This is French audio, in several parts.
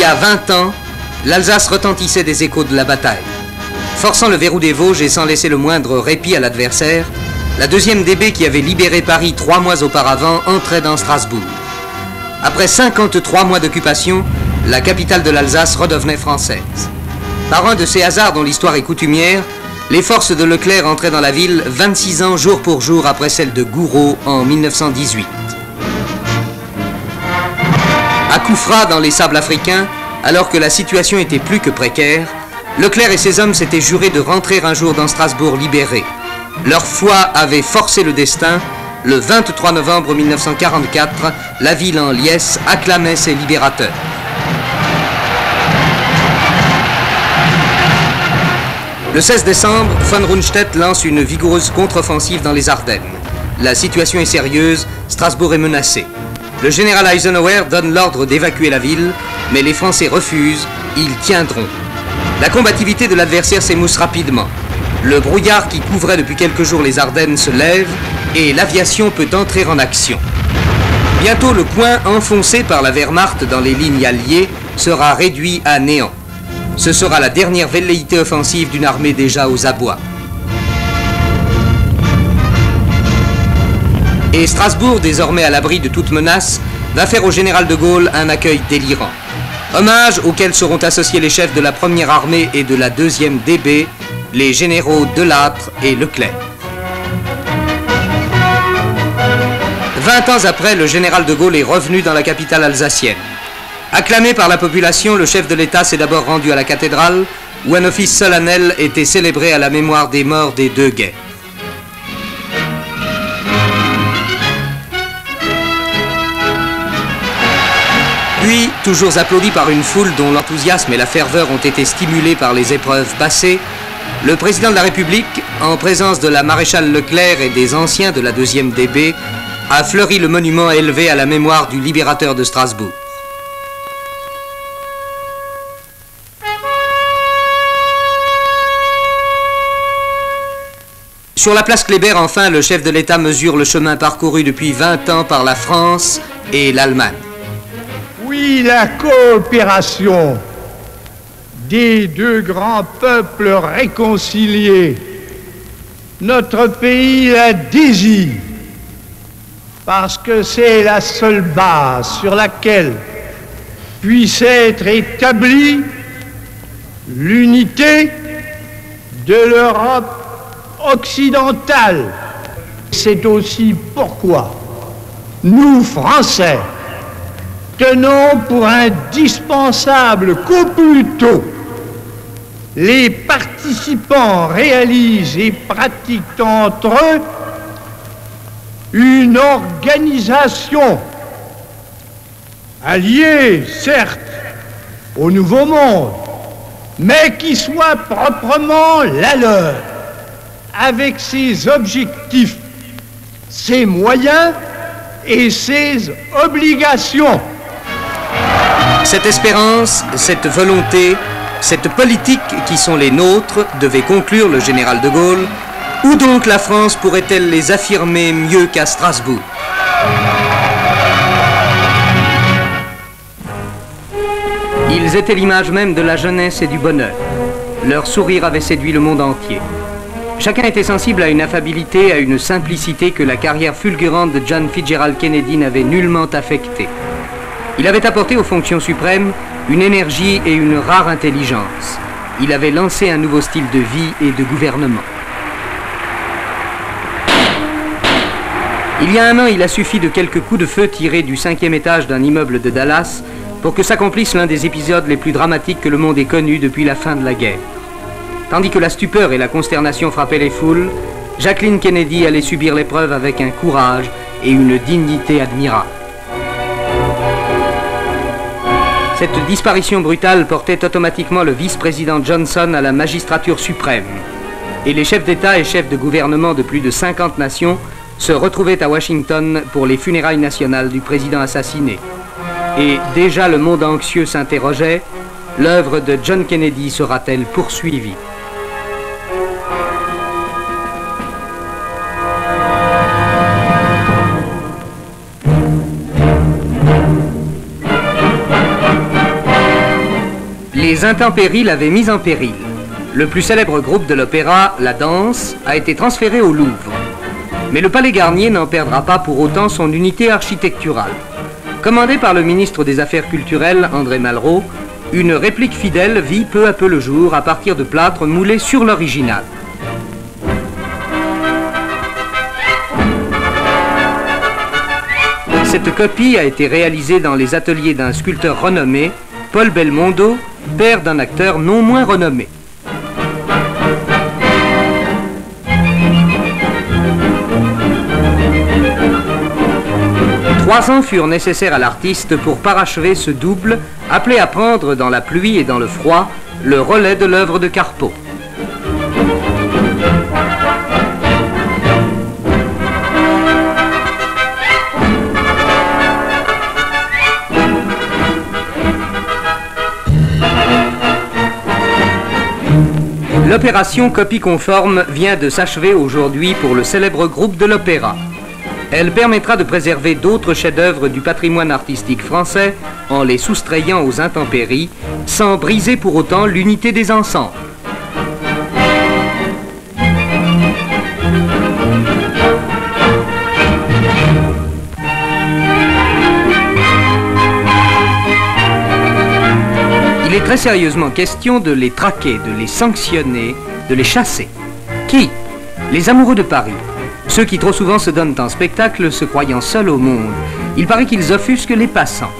a 20 ans, l'Alsace retentissait des échos de la bataille. Forçant le verrou des Vosges et sans laisser le moindre répit à l'adversaire, la 2e DB qui avait libéré Paris 3 mois auparavant entrait dans Strasbourg. Après 53 mois d'occupation, la capitale de l'Alsace redevenait française. Par un de ces hasards dont l'histoire est coutumière, les forces de Leclerc entraient dans la ville 26 ans jour pour jour après celle de Gouraud en 1918. À Koufra, dans les sables africains, alors que la situation était plus que précaire, Leclerc et ses hommes s'étaient jurés de rentrer un jour dans Strasbourg libérés. Leur foi avait forcé le destin. Le 23 novembre 1944, la ville en liesse acclamait ses libérateurs. Le 16 décembre, von Rundstedt lance une vigoureuse contre-offensive dans les Ardennes. La situation est sérieuse, Strasbourg est menacée. Le général Eisenhower donne l'ordre d'évacuer la ville, mais les Français refusent, ils tiendront. La combativité de l'adversaire s'émousse rapidement. Le brouillard qui couvrait depuis quelques jours les Ardennes se lève et l'aviation peut entrer en action. Bientôt, le coin enfoncé par la Wehrmacht dans les lignes alliées sera réduit à néant. Ce sera la dernière velléité offensive d'une armée déjà aux abois. Et Strasbourg, désormais à l'abri de toute menace, va faire au général de Gaulle un accueil délirant. Hommage auquel seront associés les chefs de la 1re armée et de la 2e DB, les généraux Delattre et Leclerc. 20 ans après, le général de Gaulle est revenu dans la capitale alsacienne. Acclamé par la population, le chef de l'État s'est d'abord rendu à la cathédrale, où un office solennel était célébré à la mémoire des morts des 2 guerres. Puis, toujours applaudi par une foule dont l'enthousiasme et la ferveur ont été stimulés par les épreuves passées, le président de la République, en présence de la maréchale Leclerc et des anciens de la 2e DB, a fleuri le monument élevé à la mémoire du libérateur de Strasbourg. Sur la place Kléber, enfin, le chef de l'État mesure le chemin parcouru depuis 20 ans par la France et l'Allemagne. Oui, la coopération des 2 grands peuples réconciliés, notre pays la désire, parce que c'est la seule base sur laquelle puisse être établie l'unité de l'Europe occidentale. C'est aussi pourquoi nous, Français, tenons pour indispensable qu'au plus tôt, les participants réalisent et pratiquent entre eux une organisation alliée, certes, au Nouveau Monde, mais qui soit proprement la leur, avec ses objectifs, ses moyens et ses obligations. Cette espérance, cette volonté, cette politique qui sont les nôtres, devait conclure le général de Gaulle. Où donc la France pourrait-elle les affirmer mieux qu'à Strasbourg? Ils étaient l'image même de la jeunesse et du bonheur. Leur sourire avait séduit le monde entier. Chacun était sensible à une affabilité, à une simplicité que la carrière fulgurante de John Fitzgerald Kennedy n'avait nullement affectée. Il avait apporté aux fonctions suprêmes une énergie et une rare intelligence. Il avait lancé un nouveau style de vie et de gouvernement. Il y a un an, il a suffi de quelques coups de feu tirés du 5e étage d'un immeuble de Dallas pour que s'accomplisse l'un des épisodes les plus dramatiques que le monde ait connus depuis la fin de la guerre. Tandis que la stupeur et la consternation frappaient les foules, Jacqueline Kennedy allait subir l'épreuve avec un courage et une dignité admirables. Cette disparition brutale portait automatiquement le vice-président Johnson à la magistrature suprême. Et les chefs d'État et chefs de gouvernement de plus de 50 nations se retrouvaient à Washington pour les funérailles nationales du président assassiné. Et déjà le monde anxieux s'interrogeait, l'œuvre de John Kennedy sera-t-elle poursuivie ? Les intempéries l'avaient mise en péril. Le plus célèbre groupe de l'opéra, la Danse, a été transféré au Louvre. Mais le Palais Garnier n'en perdra pas pour autant son unité architecturale. Commandé par le ministre des Affaires culturelles, André Malraux, une réplique fidèle vit peu à peu le jour à partir de plâtre moulé sur l'original. Cette copie a été réalisée dans les ateliers d'un sculpteur renommé, Paul Belmondo, père d'un acteur non moins renommé. Trois ans furent nécessaires à l'artiste pour parachever ce double, appelé à prendre dans la pluie et dans le froid le relais de l'œuvre de Carpeaux. L'opération copie conforme vient de s'achever aujourd'hui pour le célèbre groupe de l'opéra. Elle permettra de préserver d'autres chefs-d'œuvre du patrimoine artistique français en les soustrayant aux intempéries, sans briser pour autant l'unité des ensembles. Il est très sérieusement question de les traquer, de les sanctionner, de les chasser. Qui? Les amoureux de Paris. Ceux qui trop souvent se donnent en spectacle se croyant seuls au monde. Il paraît qu'ils offusquent les passants.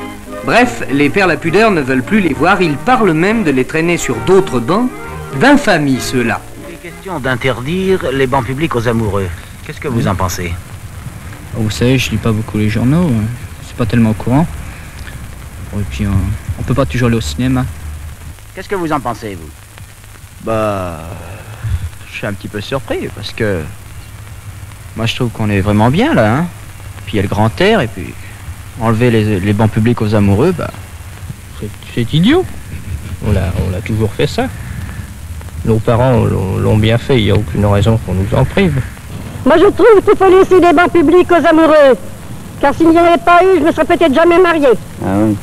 Bref, les pères la pudeur ne veulent plus les voir, ils parlent même de les traîner sur d'autres bancs. D'infamie, ceux-là. Il est question d'interdire les bancs publics aux amoureux. Qu'est-ce que vous en pensez? Vous savez, je lis pas beaucoup les journaux, c'est pas tellement au courant. Et puis, on peut pas toujours aller au cinéma. Qu'est-ce que vous en pensez, vous? Bah, je suis un petit peu surpris, parce que moi je trouve qu'on est vraiment bien là, hein. Puis il y a le grand air, et puis enlever les bancs publics aux amoureux, bah... C'est idiot. On a toujours fait ça. Nos parents l'ont bien fait, il n'y a aucune raison qu'on nous en prive. Moi je trouve qu'il faut laisser des bancs publics aux amoureux. Car s'il n'y en avait pas eu, je ne me serais peut-être jamais marié. Ah oui.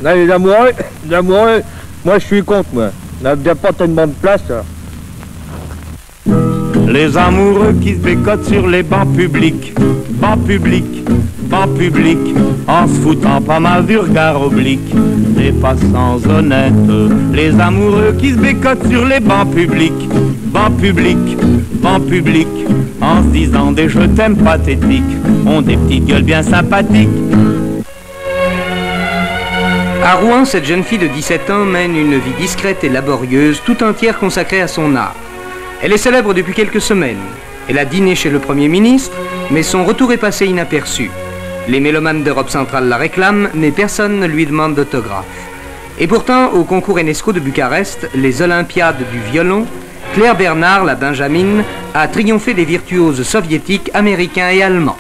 Là, les amoureux, moi je suis contre, moi. Il n'y a pas tellement de place. Là. Les amoureux qui se bécotent sur les bancs publics, bancs publics, bancs publics, en se foutant pas mal du regard oblique des passants honnêtes. Les amoureux qui se bécotent sur les bancs publics, bancs publics, bancs publics, en se disant des je t'aime pathétiques, ont des petites gueules bien sympathiques. À Rouen, cette jeune fille de 17 ans mène une vie discrète et laborieuse, tout entière consacrée à son art. Elle est célèbre depuis quelques semaines. Elle a dîné chez le Premier ministre, mais son retour est passé inaperçu. Les mélomanes d'Europe centrale la réclament, mais personne ne lui demande d'autographe. Et pourtant, au concours UNESCO de Bucarest, les Olympiades du violon, Claire Bernard, la Benjamine, a triomphé des virtuoses soviétiques, américains et allemands.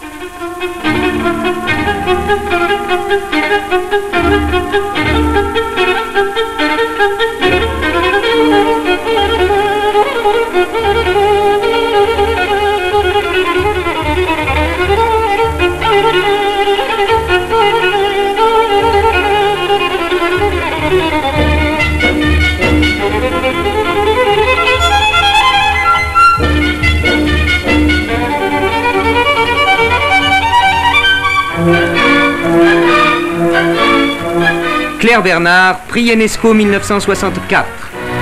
Claire Bernard, prix UNESCO 1964.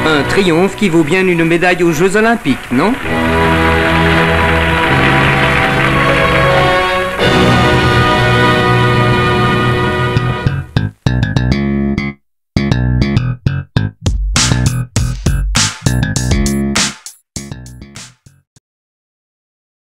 Un triomphe qui vaut bien une médaille aux Jeux Olympiques, non ?